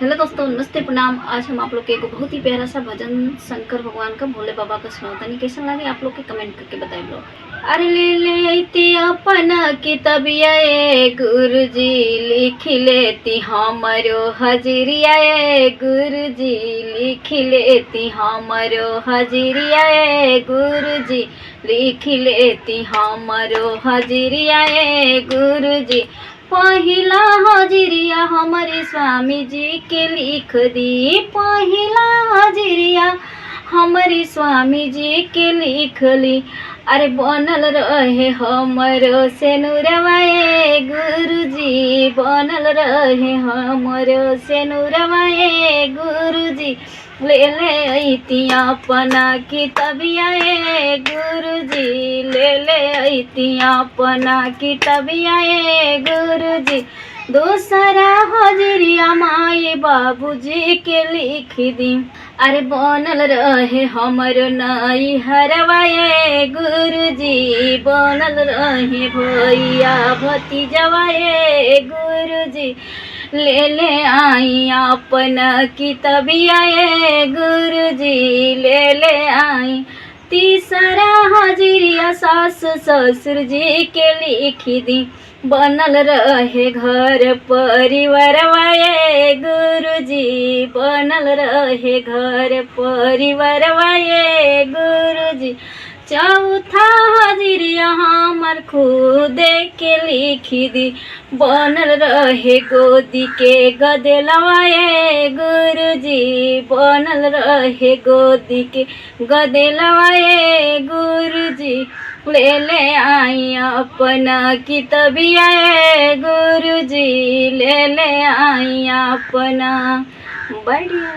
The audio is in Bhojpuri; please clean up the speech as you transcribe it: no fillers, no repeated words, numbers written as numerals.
हेलो दोस्तों, नमस्ते, प्रणाम। आज हम आप लोग के एक बहुत ही प्यारा सा भजन शंकर भगवान का, भोले बाबा का सुनाता। कैसा लगे आप लोग के कमेंट करके बताए लोग। अरे ले लेती अपना किताबिया ए गुरुजी, लिख लेती हमारो हजरिया ए गुरुजी, लिख लेती हमारो हजरिया ए गुरुजी, लिख लेती हमारो हजरिया ए गुरुजी। पहिला हजरिया हमारे स्वामी जी के लिख दी, पहिला हजरिया हमारे स्वामी जी के लिख ली। अरे बनल रहे हमरो सेनुरवा ए गुरुजी, बनल रहे हमरो सेनुरवा ए गुरुजी। ले ले अइती अपना किताबिया ए गुरुजी, ले ले अइती अपना किताबिया ए गुरुजी। दूसरा हजरिया माई बाबूजी के लिख दी। अरे बनल रहे हमरो नई हरवा ए गुरुजी, बनल रहे भैया भतीजवा ए गुरुजी। ले ले आई अपना किताबिया ए गुरुजी, ले ले आई। तीसरा हजरिया सास ससुर जी के लिख दी। बनल रहे घर परिवारवा ए गुरुजी, बनल रहे घर परिवारवा ए गुरुजी। चौथा हजरिया हमर खुदे के लिख दी। बनल रहे गोदी के गदेलवा ए गुरुजी, बनल रहे गोदी के गदेलवा ए गुरुजी। ले ले आई अपना किताबिया ए गुरुजी, ले ले आई अपना। बढ़िया।